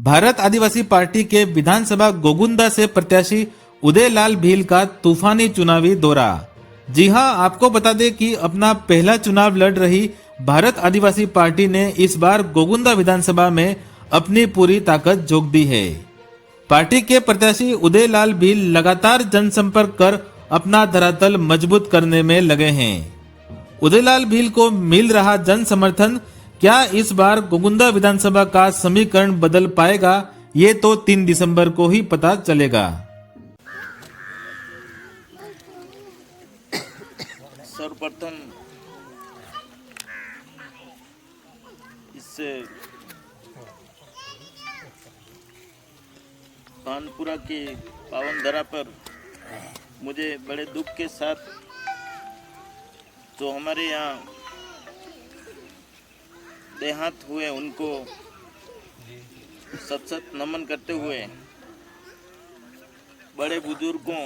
भारत आदिवासी party के विधानसभा गोगुंदा से प्रत्याशी उदयलाल भील का तूफानी चुनावी दौरा। जी हां, आपको बता दें कि अपना पहला चुनाव लड़ रही भारत आदिवासी पार्टी ने इस बार गोगुंदा विधानसभा में अपनी पूरी ताकत झोंक दी है। पार्टी के प्रत्याशी उदयलाल भील लगातार जनसंपर्क कर अपना धरातल मजबूत करने में लगे हैं। उदयलाल भील को मिल रहा जन समर्थन क्या इस बार गोगुंदा विधानसभा का समीकरण बदल पाएगा, ये तो 3 दिसंबर को ही पता चलेगा। सर्वप्रथम इससे कानपुरा की पावन धरा पर मुझे बड़े दुख के साथ जो हमारे यहाँ देहांत हुए उनको सत नमन करते हुए बड़े बुजुर्गों,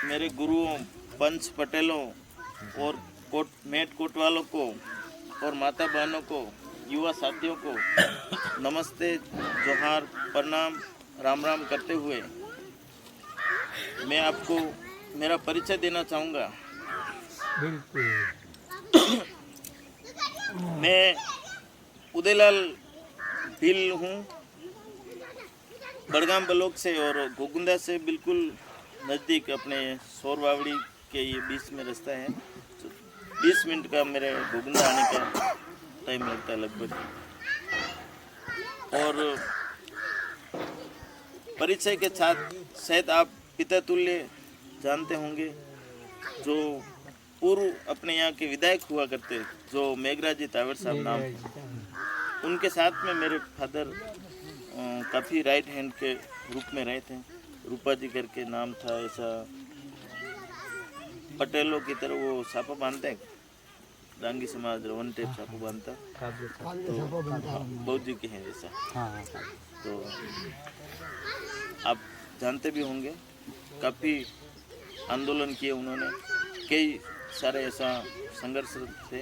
मेरे गुरुओं, पंच पटेलों और मेट कोटवालों को और माता बहनों को, युवा साथियों को नमस्ते, जोहार, प्रणाम, राम राम करते हुए मैं आपको मेरा परिचय देना चाहूँगा। मैं उदयलाल भील हूँ, बड़गाम ब्लॉक से और गोगुंदा से बिल्कुल नज़दीक अपने सोरवावड़ी के ये बीच में रास्ता है। 20 मिनट का मेरे गोगुंदा आने का टाइम लगता है लगभग। और परिचय के साथ शायद आप पिता तुल्य जानते होंगे, जो पूर्व अपने यहाँ के विधायक हुआ करते, जो मेघराजी तावर साहब नाम, उनके साथ में मेरे फादर काफ़ी राइट हैंड के रूप में रहे थे। रूपा जी करके नाम था, ऐसा पटेलों की तरह वो सापा बांधते हैं, डांगी समाज रवन टेप सापा बांधता, तो बौद्ध जी के हैं जैसा। तो आप जानते भी होंगे, काफ़ी आंदोलन किए उन्होंने, कई सारे ऐसा संघर्ष थे।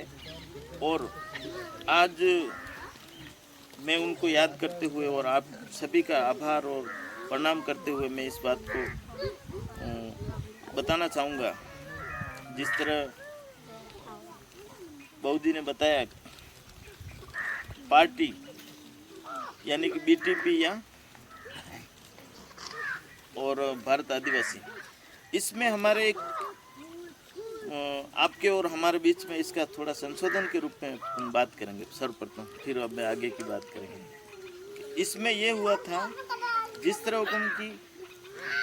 और आज मैं उनको याद करते हुए और आप सभी का आभार और प्रणाम करते हुए मैं इस बात को बताना चाहूँगा। जिस तरह बौद्ध जी ने बताया, पार्टी यानी कि बीटीपी या और भारत आदिवासी, इसमें हमारे एक आपके और हमारे बीच में इसका थोड़ा संशोधन के रूप में हम बात करेंगे सर्वप्रथम, फिर अब आगे की बात करेंगे। इसमें ये हुआ था, जिस तरह हुक्म की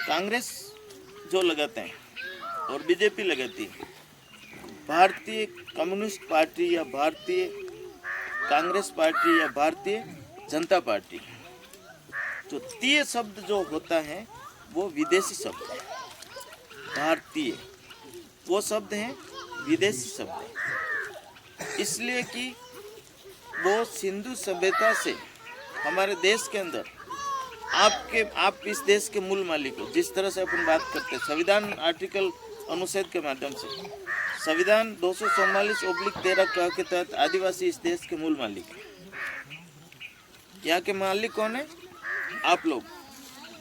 कांग्रेस जो लगाते हैं और बीजेपी लगाती है, भारतीय कम्युनिस्ट पार्टी या भारतीय कांग्रेस पार्टी या भारतीय जनता पार्टी, जो तीय शब्द जो होता है वो विदेशी शब्द है। भारतीय वो शब्द हैं विदेशी शब्द है, इसलिए कि वो सिंधु सभ्यता से हमारे देश के अंदर आप इस देश के मूल मालिक हो। जिस तरह से अपन बात करते हैं संविधान आर्टिकल अनुच्छेद के माध्यम से, संविधान 244/13 के तहत आदिवासी इस देश के मूल मालिक है। यहाँ के मालिक कौन है? आप लोग।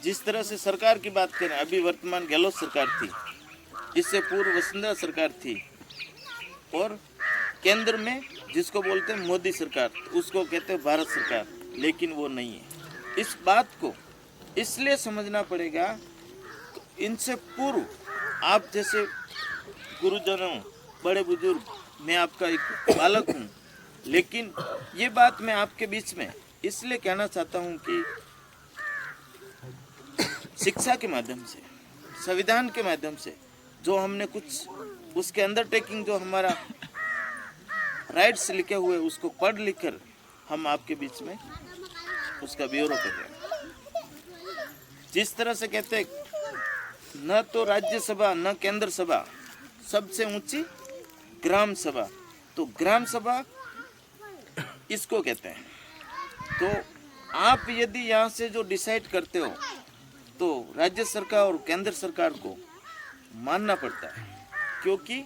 जिस तरह से सरकार की बात करें, अभी वर्तमान गहलोत सरकार थी, इससे पूर्व वसुंधरा सरकार थी, और केंद्र में जिसको बोलते हैं मोदी सरकार, उसको कहते हैं भारत सरकार, लेकिन वो नहीं है। इस बात को इसलिए समझना पड़ेगा, इनसे पूर्व आप जैसे गुरुजनों, बड़े बुजुर्ग, मैं आपका एक बालक हूँ, लेकिन ये बात मैं आपके बीच में इसलिए कहना चाहता हूँ कि शिक्षा के माध्यम से, संविधान के माध्यम से जो हमने कुछ उसके अंडरटेकिंग जो हमारा राइट्स लिखे हुए, उसको पढ़ लिख कर हम आपके बीच में उसका ब्यौरा कर रहे हैं। जिस तरह से कहते न तो राज्यसभा न केंद्र सभा, सबसे ऊंची ग्राम सभा, तो ग्राम सभा इसको कहते हैं। तो आप यदि यहाँ से जो डिसाइड करते हो, तो राज्य सरकार और केंद्र सरकार को मानना पड़ता है, क्योंकि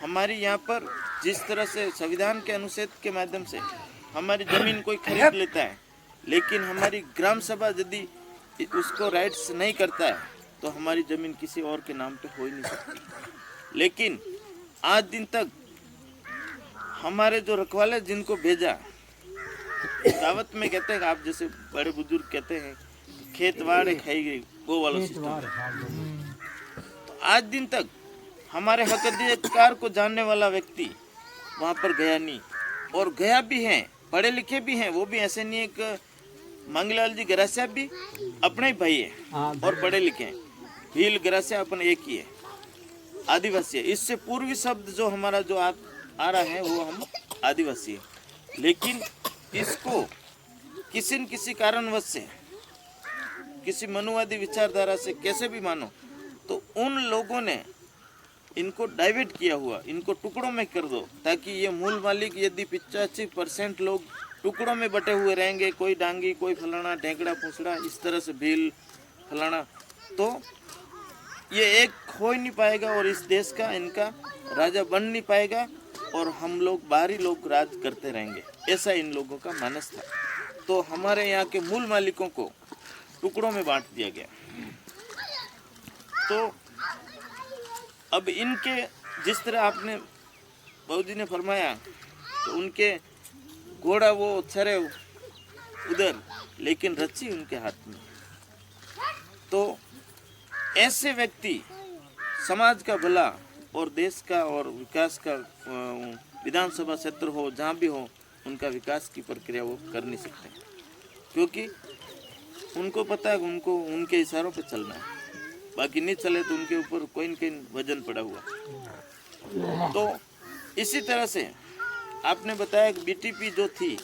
हमारी यहाँ पर जिस तरह से संविधान के अनुच्छेद के माध्यम से हमारी ज़मीन कोई खरीद लेता है, लेकिन हमारी ग्राम सभा यदि उसको राइट्स नहीं करता है तो हमारी ज़मीन किसी और के नाम पे हो ही नहीं सकती। लेकिन आज दिन तक हमारे जो रखवाले जिनको भेजा, दावत में कहते हैं, आप जैसे बड़े बुजुर्ग कहते हैं, खेत वाड़े खाई गई वो वाला सिस्टम। तो आज दिन तक हमारे हक अधिकार को जानने वाला व्यक्ति वहाँ पर गया नहीं, और गया भी है, पढ़े लिखे भी हैं, वो भी ऐसे नहीं। एक मांगलाल जी गरासिया भी अपने ही भाई है और पढ़े लिखे हैं। भील गरासिया अपन एक ही है, आदिवासी है। इससे पूर्वी शब्द जो हमारा जो आ रहा है वो हम आदिवासी है। लेकिन इसको किसी न किसी कारणवश से, किसी मनुवादी विचारधारा से कैसे भी मानो, तो उन लोगों ने इनको डाइवर्ट किया हुआ, इनको टुकड़ों में कर दो, ताकि ये मूल मालिक यदि 85% लोग टुकड़ों में बटे हुए रहेंगे, कोई डांगी, कोई फलाना, ढेंकड़ा, पूछड़ा, इस तरह से भील फलाना, तो ये एक हो ही नहीं पाएगा और इस देश का इनका राजा बन नहीं पाएगा और हम लोग बाहरी लोग राज करते रहेंगे। ऐसा इन लोगों का मानस था। तो हमारे यहाँ के मूल मालिकों को टुकड़ों में बांट दिया गया। तो अब इनके जिस तरह आपने बाबूजी ने फरमाया, तो उनके घोड़ा वो चरे उधर, लेकिन रस्सी उनके हाथ में। तो ऐसे व्यक्ति समाज का भला और देश का और विकास का, विधानसभा क्षेत्र हो जहाँ भी हो, उनका विकास की प्रक्रिया वो कर नहीं सकते, क्योंकि उनको पता है उनको उनके इशारों पे चलना है। बाकी नहीं चले तो उनके ऊपर कोई न कोई वजन पड़ा हुआ। तो इसी तरह से आपने बताया कि बीटीपी जो थी,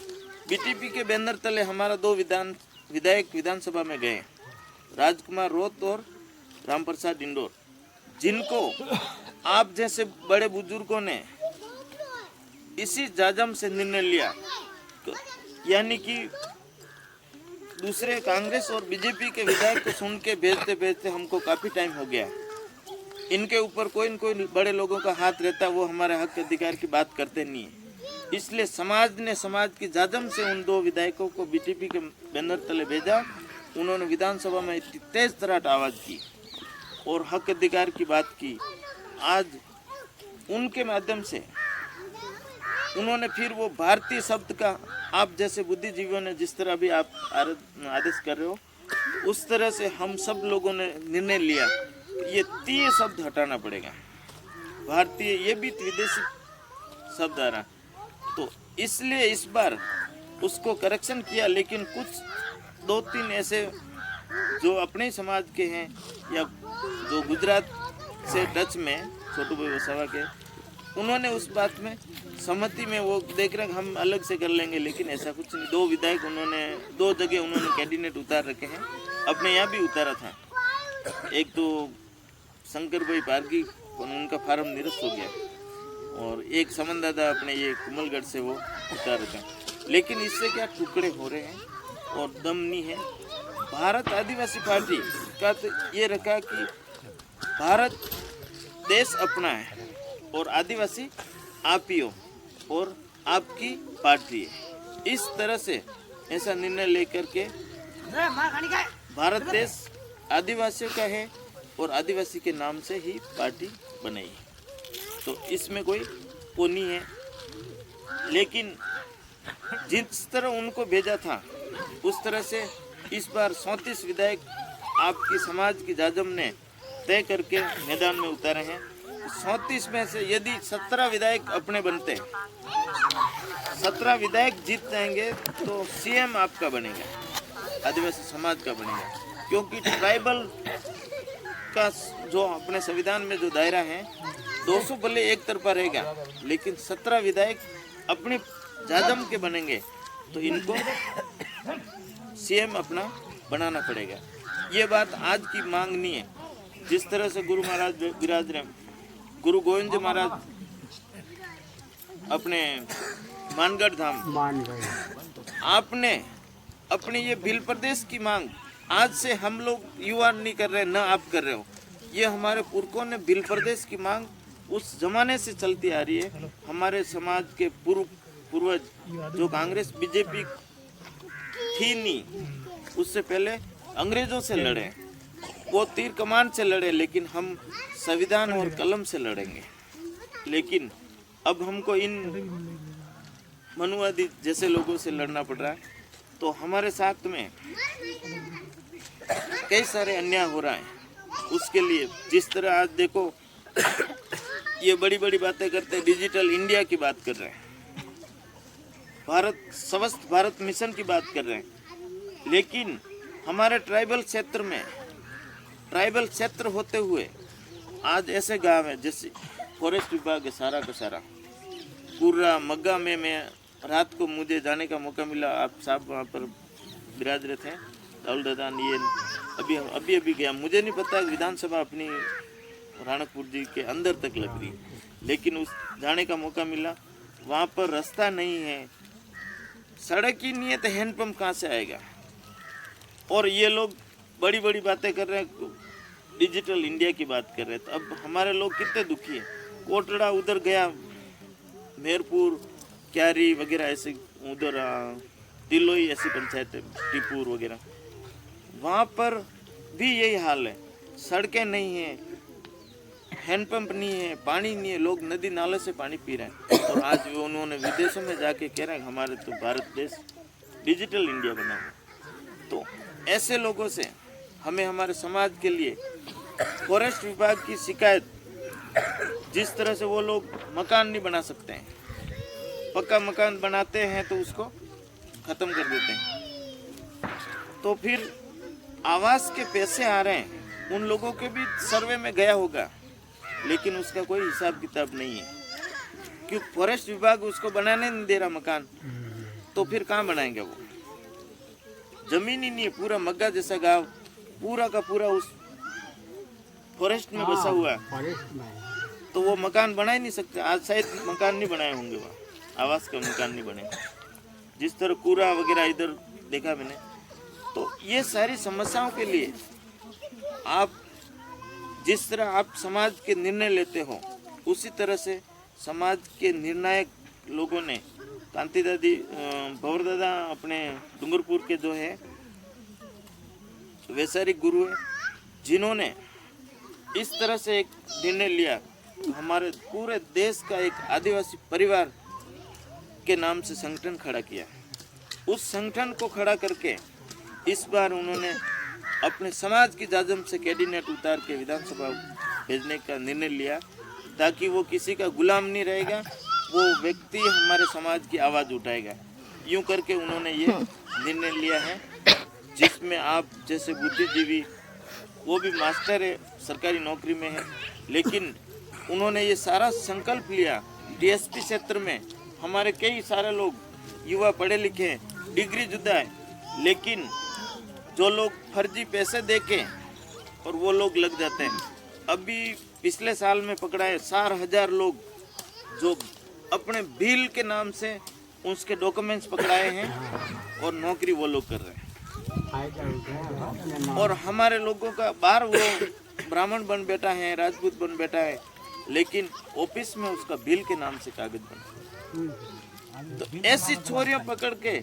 बीटीपी के बैनर तले हमारा 2 विधायक विधानसभा में गए, राजकुमार रोत और रामप्रसाद इंडोर, जिनको आप जैसे बड़े बुजुर्गों ने इसी जाजम से निर्णय लिया। यानी कि दूसरे कांग्रेस और बीजेपी के विधायक को सुन के भेजते भेजते हमको काफ़ी टाइम हो गया। इनके ऊपर कोई न कोई बड़े लोगों का हाथ रहता, वो हमारे हक अधिकार की बात करते नहीं है। इसलिए समाज ने, समाज की जाजम से उन 2 विधायकों को बीटीपी के बैनर तले भेजा। उन्होंने विधानसभा में इतनी तेज तराट आवाज़ की और हक अधिकार की बात की। आज उनके माध्यम से उन्होंने फिर वो भारतीय शब्द का, आप जैसे बुद्धिजीवियों ने जिस तरह भी आप आदेश कर रहे हो, उस तरह से हम सब लोगों ने निर्णय लिया ये 3 शब्द हटाना पड़ेगा। भारतीय, ये भी विदेशी शब्द आ रहा, तो इसलिए इस बार उसको करेक्शन किया। लेकिन कुछ 2-3 ऐसे जो अपने समाज के हैं या जो गुजरात से टच में, छोटू भाई वसावा के, उन्होंने उस बात में सहमति में वो देख रहे हैं हम अलग से कर लेंगे, लेकिन ऐसा कुछ नहीं। 2 विधायक उन्होंने 2 जगह उन्होंने कैंडिडेट उतार रखे हैं, अपने यहाँ भी उतारा था। एक तो शंकर भाई पारगी, उनका फार्म निरस्त हो गया, और एक समन दादा अपने ये कुमलगढ़ से वो उतार रखे हैं। लेकिन इससे क्या टुकड़े हो रहे हैं और दम नहीं है। भारत आदिवासी पार्टी का तो ये रखा कि भारत देश अपना है और आदिवासी आप ही हो और आपकी पार्टी है। इस तरह से ऐसा निर्णय लेकर के भारत देश आदिवासियों का है और आदिवासी के नाम से ही पार्टी बनाई। तो इसमें कोई वो नहीं है। लेकिन जिस तरह उनको भेजा था उस तरह से इस बार 34 विधायक आपकी समाज की जाजम ने तय करके मैदान में उतारे हैं। 34 में से यदि 17 विधायक अपने बनते हैं, 17 विधायक जीत जाएंगे, तो सीएम आपका बनेगा, आदिवासी समाज का बनेगा। क्योंकि ट्राइबल का जो अपने संविधान में जो दायरा है 200 भले एक तरफा रहेगा, लेकिन 17 विधायक अपने जाजम के बनेंगे, तो इनको सीएम अपना बनाना पड़ेगा। ये बात आज की मांग नहीं है। जिस तरह से गुरु महाराज विराज रहे, गुरु गोविंद महाराज अपने मानगढ़ धाम, आपने अपने ये भील प्रदेश की मांग आज से हम लोग युवा नहीं कर रहे, न आप कर रहे हो। ये हमारे पुरखों ने भील प्रदेश की मांग उस जमाने से चलती आ रही है। हमारे समाज के पूर्वज जो कांग्रेस बीजेपी थी नहीं, उससे पहले अंग्रेजों से लड़े, वो तीर कमान से लड़े, लेकिन हम संविधान और कलम से लड़ेंगे। लेकिन अब हमको इन मनुवादी जैसे लोगों से लड़ना पड़ रहा है। तो हमारे साथ में कई सारे अन्याय हो रहा है। उसके लिए जिस तरह आज देखो ये बड़ी बड़ी बातें करते हैं, डिजिटल इंडिया की बात कर रहे हैं, स्वस्थ भारत मिशन की बात कर रहे हैं, लेकिन हमारे ट्राइबल क्षेत्र में, ट्राइबल क्षेत्र होते हुए आज ऐसे गांव है जैसे फॉरेस्ट विभाग है सारा का सारा, पूरा मग्गा में मैं रात को मुझे जाने का मौका मिला, आप साहब वहाँ पर विराज रहे थे, राहुल दादा, ये अभी गया, मुझे नहीं पता विधानसभा अपनी राणकपुर जी के अंदर तक लग रही, लेकिन उस जाने का मौका मिला। वहाँ पर रास्ता नहीं है, सड़क ही नहीं है, तो हैंडपम्प कहाँ से आएगा। और ये लोग बड़ी बड़ी बातें कर रहे हैं, डिजिटल इंडिया की बात कर रहे हैं। तो अब हमारे लोग कितने दुखी हैं। कोटड़ा उधर गया, मेरपुर, क्यारी वगैरह ऐसे, उधर तिलोई ऐसी पंचायत है, टीपुर वगैरह, वहाँ पर भी यही हाल है। सड़कें नहीं हैं, हैंडपम्प नहीं है, पानी नहीं है, लोग नदी नाले से पानी पी रहे हैं। और आज वो उन्होंने विदेशों में जाके कह रहे हैं हमारे तो भारत देश डिजिटल इंडिया बना हुआ। तो ऐसे लोगों से हमें हमारे समाज के लिए फॉरेस्ट विभाग की शिकायत, जिस तरह से वो लोग मकान नहीं बना सकते हैं, पक्का मकान बनाते हैं तो उसको ख़त्म कर देते हैं। तो फिर आवास के पैसे आ रहे हैं, उन लोगों के भी सर्वे में गया होगा, लेकिन उसका कोई हिसाब किताब नहीं है, क्योंकि फॉरेस्ट विभाग उसको बनाने नहीं दे रहा मकान। तो फिर कहाँ बनाएंगे वो, जमीन ही नहीं है। पूरा मग्गा जैसा गांव पूरा का पूरा उस फॉरेस्ट में बसा हुआ है, तो वो मकान बना ही नहीं सकते। आज शायद मकान नहीं बनाए होंगे वहाँ, आवास का मकान नहीं बने, जिस तरह कूड़ा वगैरह इधर देखा मैंने। तो ये सारी समस्याओं के लिए आप जिस तरह आप समाज के निर्णय लेते हो, उसी तरह से समाज के निर्णायक लोगों ने, कांति दादी, भंवर दादा अपने डूंगरपुर के जो है वैचारिक गुरु है, जिन्होंने इस तरह से एक निर्णय लिया, हमारे पूरे देश का एक आदिवासी परिवार के नाम से संगठन खड़ा किया। उस संगठन को खड़ा करके इस बार उन्होंने अपने समाज की जाजम से कैबिनेट उतार के विधानसभा भेजने का निर्णय लिया, ताकि वो किसी का गुलाम नहीं रहेगा, वो व्यक्ति हमारे समाज की आवाज़ उठाएगा। यूं करके उन्होंने ये निर्णय लिया है, जिसमें आप जैसे बुद्धिजीवी, वो भी मास्टर है, सरकारी नौकरी में है, लेकिन उन्होंने ये सारा संकल्प लिया। डीएसपी क्षेत्र में हमारे कई सारे लोग युवा पढ़े लिखे हैं, डिग्री जुदा है, लेकिन जो लोग फर्जी पैसे देके और वो लोग लग जाते हैं। अभी पिछले साल में पकड़ा है 4,000 लोग जो अपने बिल के नाम से उसके डॉक्यूमेंट्स पकड़ाए हैं और नौकरी वो लोग कर रहे हैं। और हमारे लोगों का बाहर वो ब्राह्मण बन बैठा है, राजपूत बन बैठा है, लेकिन ऑफिस में उसका बिल के नाम से कागज बना। तो ऐसी छोरियां पकड़ के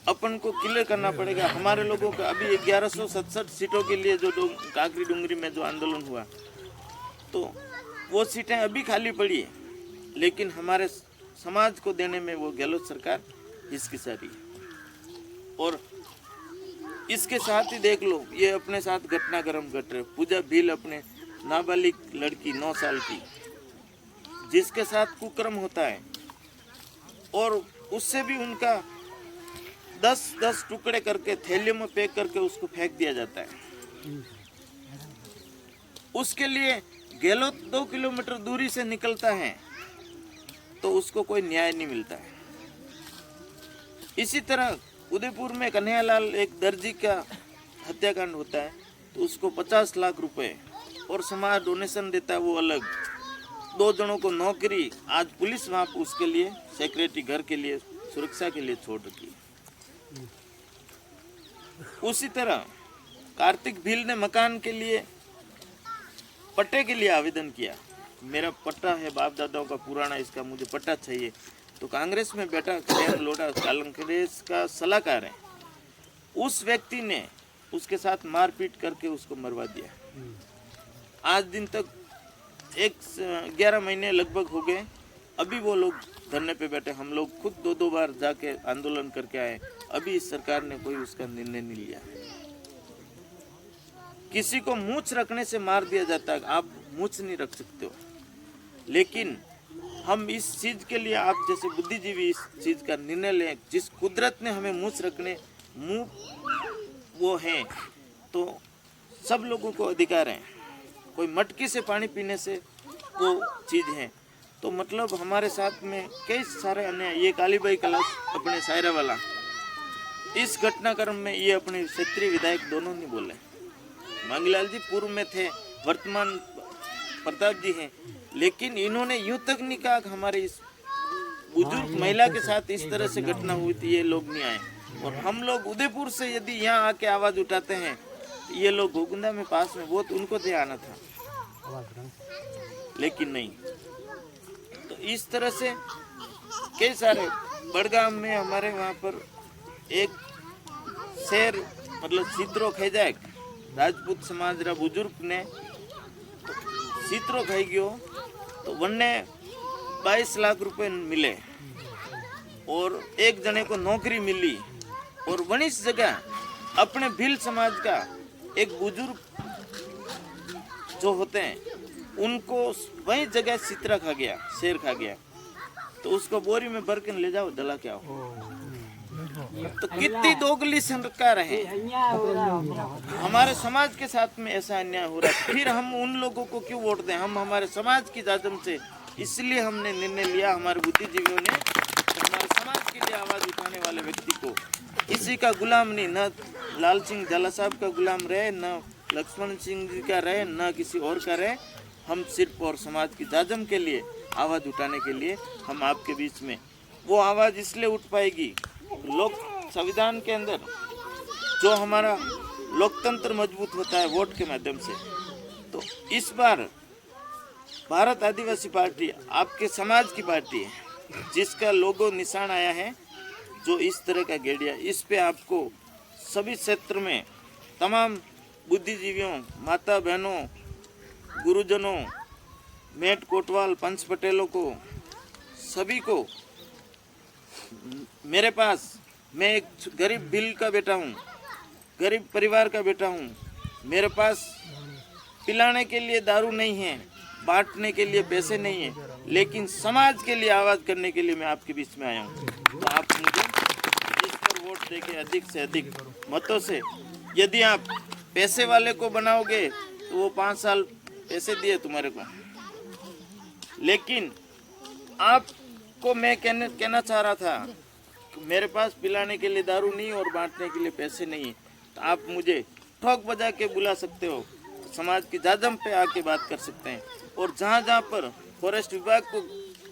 अपन को क्लियर करना पड़ेगा। हमारे लोगों का अभी 1167 सीटों के लिए जो काकरी डूंगरी में जो आंदोलन हुआ, तो वो सीटें अभी खाली पड़ी है, लेकिन हमारे समाज को देने में वो गहलोत सरकार हिचकिचा रही है। और इसके साथ ही देख लो, ये अपने साथ घटनाक्रम घट रहे। पूजा भील अपने नाबालिग लड़की 9 साल की, जिसके साथ कुकर्म होता है, और उससे भी उनका 10-10 टुकड़े करके थैलियों में पैक करके उसको फेंक दिया जाता है। उसके लिए गहलोत 2 किलोमीटर दूरी से निकलता है तो उसको कोई न्याय नहीं मिलता है। इसी तरह उदयपुर में कन्हैयालाल, एक दर्जी का हत्याकांड होता है, तो उसको 50 लाख रुपए और समाज डोनेशन देता है, वो अलग। 2 जनों को नौकरी, आज पुलिस वहाँ उसके लिए सेक्रेटरी घर के लिए सुरक्षा के लिए छोड़ रखी। उसी तरह कार्तिक भील ने मकान के लिए, पट्टे के लिए आवेदन किया। मेरा पट्टा है बाप दादाओं का पुराना, इसका मुझे पट्टा चाहिए। तो कांग्रेस में बैठा कल्याण लोढ़ा, कांग्रेस का सलाहकार है, उस व्यक्ति ने उसके साथ मारपीट करके उसको मरवा दिया। आज दिन तक 11 महीने लगभग हो गए, अभी वो लोग धरने पे बैठे। हम लोग खुद 2 बार जाके आंदोलन करके आए, अभी इस सरकार ने कोई उसका निर्णय नहीं लिया। किसी को मूंछ रखने से मार दिया जाता है, आप मूंछ नहीं रख सकते हो। लेकिन हम इस चीज के लिए, आप जैसे बुद्धिजीवी इस चीज का निर्णय लें, जिस कुदरत ने हमें मूंछ रखने वो है, तो सब लोगों को अधिकार है। कोई मटकी से पानी पीने से वो चीज है, तो मतलब हमारे साथ में कई सारे अन्य, ये कालीबाई क्लास अपने सायरा वाला, इस घटनाक्रम में ये अपने क्षेत्रीय विधायक दोनों नहीं बोले। मांगीलाल जी पूर्व में थे, वर्तमान प्रताप जी हैं, लेकिन इन्होंने यूं तक नहीं कहा कि हमारे इस बुजुर्ग महिला के साथ इस तरह से घटना हुई थी, ये लोग नहीं आए। और हम लोग उदयपुर से यदि यहाँ आके आवाज उठाते हैं, तो ये लोग गोगुंदा में पास में, वो तो उनको तो आना था, लेकिन नहीं। तो इस तरह से कई सारे बड़गाम में हमारे वहाँ पर एक शेर, मतलब सीतरो खैजाक राजपूत समाज रा बुजुर्ग ने सीतरो खाई गयो, तो वन्ने 22 लाख रुपए मिले और एक जने को नौकरी मिली। और वनिस जगह अपने भील समाज का एक बुजुर्ग जो होते हैं, उनको वही जगह सीतरा खा गया, शेर खा गया, तो उसको बोरी में भर के ले जाओ, डला के आओ। तो कितनी दोगली सरकार है, हमारे समाज के साथ में ऐसा अन्याय हो रहा है। फिर हम उन लोगों को क्यों वोट दें? हम हमारे समाज की जाजम से, इसलिए हमने निर्णय लिया, हमारे बुद्धिजीवियों ने, हमारे समाज के लिए आवाज उठाने वाले व्यक्ति को किसी का गुलाम नहीं, न लाल सिंह झाला साहब का गुलाम रहे, न लक्ष्मण सिंह जी का रहे, न किसी और का रहे। हम सिर्फ और समाज की जाजम के लिए आवाज उठाने के लिए हम आपके बीच में, वो आवाज इसलिए उठ पाएगी, लोक संविधान के अंदर जो हमारा लोकतंत्र मजबूत होता है वोट के माध्यम से। तो इस बार भारत आदिवासी पार्टी आपके समाज की पार्टी है, जिसका लोगो निशान आया है जो इस तरह का गेड़िया, इस पे आपको सभी क्षेत्र में तमाम बुद्धिजीवियों, माता बहनों, गुरुजनों, मेट कोटवाल, पंच पटेलों को, सभी को, मेरे पास, मैं एक गरीब भील का बेटा हूँ, गरीब परिवार का बेटा हूँ, मेरे पास पिलाने के लिए दारू नहीं है, बांटने के लिए पैसे नहीं है, लेकिन समाज के लिए आवाज़ करने के लिए मैं आपके बीच में आया हूँ। तो आप मुझे इस पर वोट देके अधिक से अधिक मतों से, यदि आप पैसे वाले को बनाओगे तो वो 5 साल पैसे दिए तुम्हारे को, लेकिन आपको मैं कहना चाह रहा था कि मेरे पास पिलाने के लिए दारू नहीं और बांटने के लिए पैसे नहीं है, तो आप मुझे ठोक बजा के बुला सकते हो, समाज की जाजम पे आके बात कर सकते हैं। और जहाँ जहाँ पर फॉरेस्ट विभाग को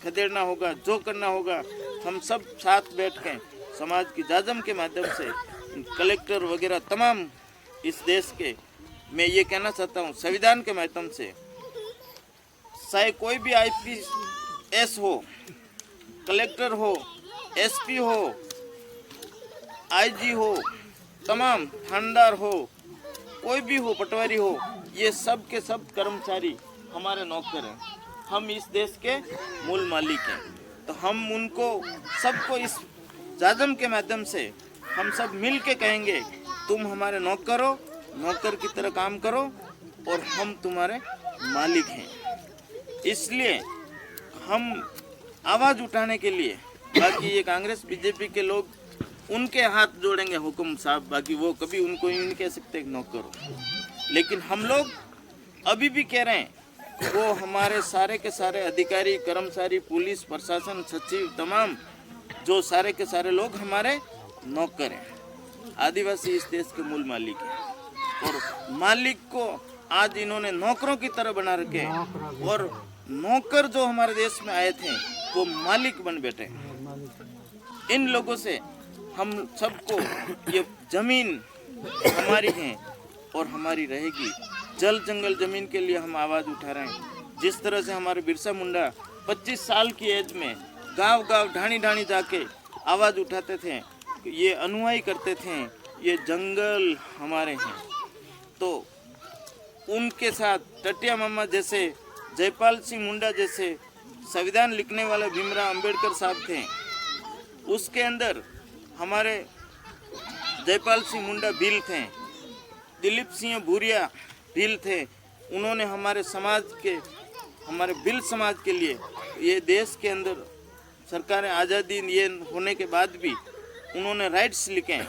खदेड़ना होगा, जो करना होगा, हम सब साथ बैठ के समाज की जाजम के माध्यम से, कलेक्टर वगैरह तमाम इस देश के, मैं ये कहना चाहता हूँ संविधान के माध्यम से, चाहे कोई भी IPS हो, कलेक्टर हो, SP हो, IG हो, तमाम थानेदार हो, कोई भी हो, पटवारी हो, ये सब के सब कर्मचारी हमारे नौकर हैं। हम इस देश के मूल मालिक हैं, तो हम उनको सबको इस जाजम के माध्यम से हम सब मिल के कहेंगे, तुम हमारे नौकर हो, नौकर की तरह काम करो और हम तुम्हारे मालिक हैं। इसलिए हम आवाज़ उठाने के लिए, बाकी ये कांग्रेस बीजेपी के लोग उनके हाथ जोड़ेंगे हुक्म साहब, बाकी वो कभी उनको ही नहीं कह सकते नौकर हो, लेकिन हम लोग अभी भी कह रहे हैं, वो हमारे सारे के सारे अधिकारी, कर्मचारी, पुलिस प्रशासन, सचिव, तमाम जो सारे के सारे लोग हमारे नौकर हैं। आदिवासी इस देश के मूल मालिक हैं और मालिक को आज इन्होंने नौकरों की तरह बना रखे, और नौकर जो हमारे देश में आए थे वो मालिक बन बैठे। इन लोगों से हम सबको, ये जमीन हमारी है और हमारी रहेगी। जल जंगल जमीन के लिए हम आवाज़ उठा रहे हैं। जिस तरह से हमारे बिरसा मुंडा 25 साल की एज में गांव गांव ढाणी ढाणी जाके आवाज़ उठाते थे, ये अनुयायी करते थे, ये जंगल हमारे हैं, तो उनके साथ टटिया मामा जैसे, जयपाल सिंह मुंडा जैसे संविधान लिखने वाले भीमराव अंबेडकर साहब थे, उसके अंदर हमारे जयपाल सिंह मुंडा भील थे, दिलीप सिंह भूरिया भील थे। उन्होंने हमारे समाज के, हमारे भील समाज के लिए ये देश के अंदर सरकार आज़ादी ये होने के बाद भी उन्होंने राइट्स लिखे हैं।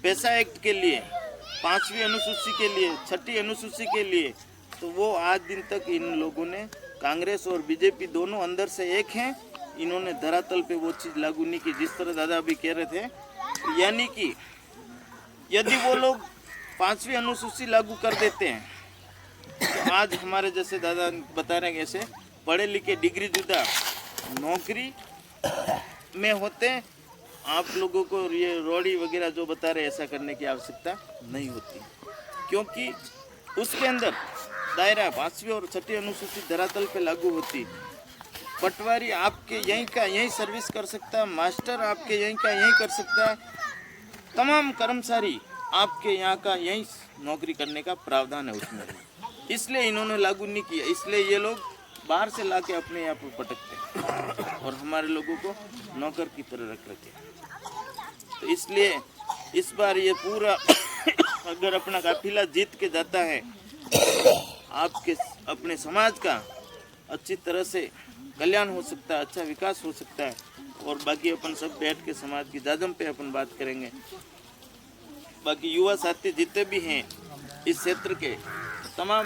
पैसा एक्ट के लिए, 5वीं अनुसूची के लिए, 6ठी अनुसूची के लिए, तो वो आज दिन तक इन लोगों ने, कांग्रेस और बीजेपी दोनों अंदर से एक हैं, इन्होंने धरातल पे वो चीज़ लागू नहीं की। जिस तरह दादा अभी कह रहे थे, यानी कि यदि वो लोग 5वीं अनुसूची लागू कर देते हैं तो आज हमारे जैसे दादा बता रहे हैं ऐसे पढ़े लिखे डिग्री जुदा नौकरी में होते, आप लोगों को ये रोड़ी वगैरह जो बता रहे ऐसा करने की आवश्यकता नहीं होती, क्योंकि उसके अंदर दायरा 5वीं और 6ठी अनुसूची धरातल पे लागू होती। पटवारी आपके यहीं का यहीं सर्विस कर सकता है, मास्टर आपके यहीं का यहीं कर सकता है, तमाम कर्मचारी आपके यहाँ का यहीं नौकरी करने का प्रावधान है उसमें, इसलिए इन्होंने लागू नहीं किया। इसलिए ये लोग बाहर से लाके अपने यहाँ पर पटकते हैं और हमारे लोगों को नौकर की तरह रख रखे। तो इसलिए इस बार ये पूरा अगर अपना काफिला जीत के जाता है, आपके अपने समाज का अच्छी तरह से कल्याण हो सकता है, अच्छा विकास हो सकता है। और बाकी अपन सब बैठ के समाज की जाजम पे अपन बात करेंगे। बाकी युवा साथी जितने भी हैं इस क्षेत्र के, तमाम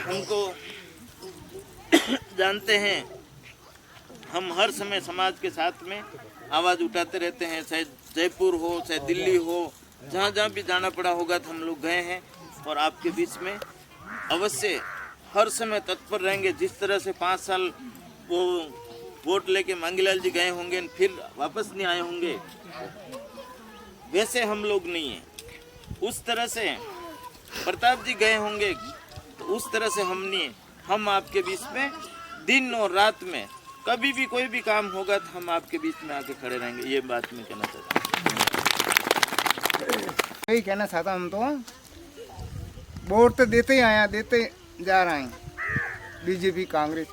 हमको जानते हैं, हम हर समय समाज के साथ में आवाज़ उठाते रहते हैं, चाहे जयपुर हो चाहे दिल्ली हो, जहाँ जहाँ भी जाना पड़ा होगा तो हम लोग गए हैं और आपके बीच में अवश्य हर समय तत्पर रहेंगे। जिस तरह से 5 साल वो वोट लेके मांगीलाल जी गए होंगे फिर वापस नहीं आए होंगे, वैसे हम लोग नहीं हैं। उस तरह से प्रताप जी गए होंगे तो उस तरह से हम नहीं हैं। हम आपके बीच में दिन और रात में कभी भी कोई भी काम होगा तो हम आपके बीच में आके खड़े रहेंगे। ये बात मैं कहना चाहता हूँ। यही कहना चाहता हूँ, तो वोट तो देते ही आया, देते जा रहे हैं। बीजेपी कांग्रेस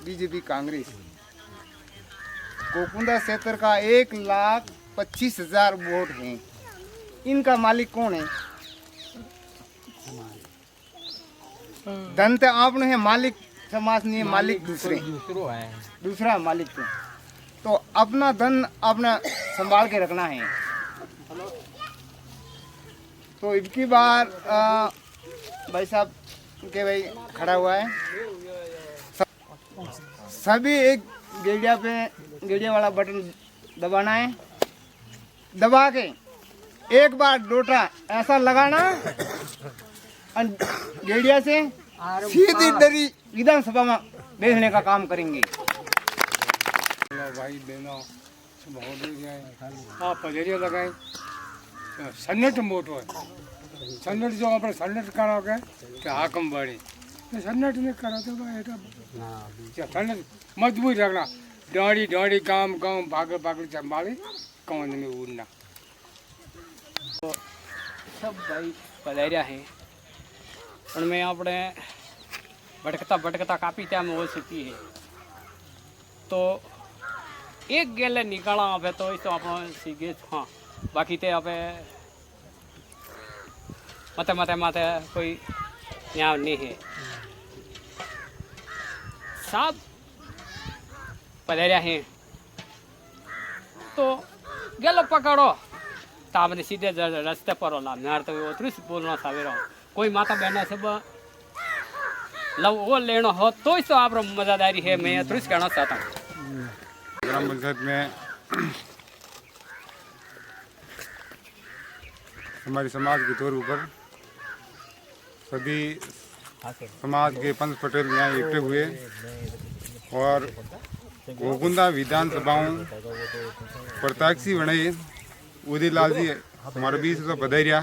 गोकुंदा क्षेत्र का 1,25,000 वोट हैं। इनका मालिक कौन है? धन तो आपने है, मालिक समाज नहीं है, मालिक दूसरा मालिक तो अपना धन अपना संभाल के रखना है। तो इनकी बार भाई साहब के भाई खड़ा हुआ है, सभी एक गेड़िया वाला बटन दबाना है, दबा के एक बार डोटा ऐसा लगाना और गेड़िया से सीधी दरी विधानसभा में भेजने का काम करेंगे। भाई बहनों पजरिया लगाए सन्नट मोटो है, सन्नट जो अपने सन्नट करोगे तो हाकम बढ़े, सन्नट नहीं करा तो भाई सन्नट मजबूत रखना। डाँडी गाँव भाग संभाले कौन में उड़ना। तो सब भाई पधार्या है, उनमें આપણે ભટકતા કાપી ત્યાં हो सकती है। तो एक गेले निकाला आप तो इस आप सीगे हाँ, बाकी ते आप मते कोई यहाँ नहीं है। सब पधार्या हैं तो गेलो पकड़ो तो आपने सीधे रस्ते पर होला। मैं तो उतरी बोलना सवेरा कोई माता बहना सब लव वो लेना हो तो इस आप मज़ादारी है। मैं उतरी कहना चाहता हूँ। ग्राम पंचायत में हमारे समाज के तौर पर सभी समाज के पंच पटेल यहाँ इकट्ठे हुए और गोकुंदा विधानसभाओं प्रत्याशी बने उदित लाल जी हमारे बीच से पधारिया।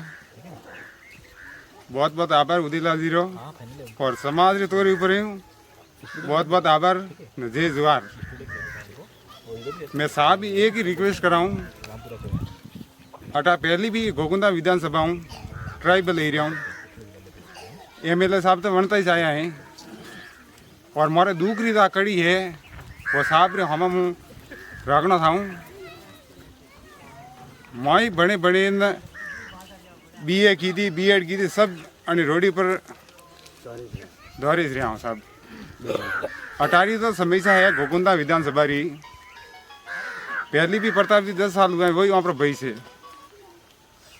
बहुत बहुत आभार उदित लाल जी रो और समाज के तौर पर बहुत बहुत आभार। जय जवाहर। मैं साहब एक ही रिक्वेस्ट कराऊं अटा पहली भी गोकुंदा विधानसभा हूँ ट्राइबल एरिया हूँ MLA साहब तो बनता ही आया है और मारे दूसरी दा कड़ी है वो साहब रे हम हूँ रगना था हूँ माई बड़े बड़े BA की थी B.Ed की थी सब अनि रोडी पर दौरे रहा हूँ साहब अटारी तो समस्या है गोकुंदा विधानसभा री पहली भी प्रताप जी 10 साल हुए वही वहाँ पर भाई से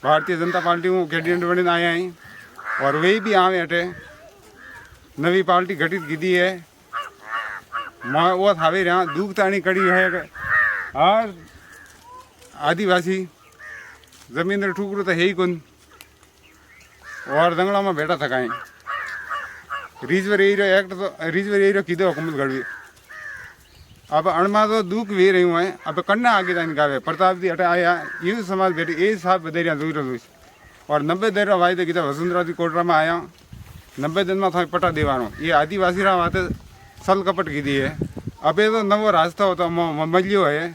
भारतीय जनता पार्टी हूँ कैंडिडेट बने आए हैं और वही भी आवे हटे नवी पार्टी गठित की दी है मैं वो थावे रहा दूध तानी कड़ी है और आदिवासी जमीन ठुकरो तो है ही कौन और दंगला में बैठा था कहीं रिजवर एरिया एक्ट तो रिजवर एरिया कीधे हुकूमत गढ़वी अब अणमा तो दुख भी रही हूँ अब कन्ना आगे जाने का प्रताप जी हटे आया ये समाज बैठे ये साहब बदेरिया दूर और 90 दिन वायदे कीधा वसुंधरा जी कोटरा में आया 90 दिन में था पटा देवानो ये आदिवासी रा बात सल कपट की दी है अब ये तो नवो रास्ता होता मलियो है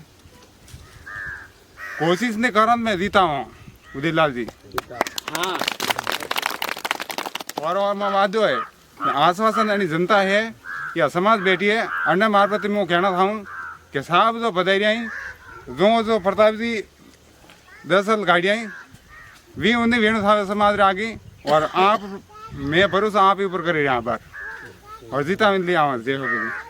कोशिश ने कारण मैं जीता हूँ उदयलाल जी हाँ और मैं वादो है आश्वासन यानी जनता है या समाज बैठी है अन्य मार्फत में कहना था कि साहब जो बधाई जो प्रताप जी 10 साल गाड़ियाँ वी उन्हें वेणु था समाज रे आगे और आप मैं भरोसा आप ही ऊपर करे यहाँ पर और जीता मिल लिया जय हो।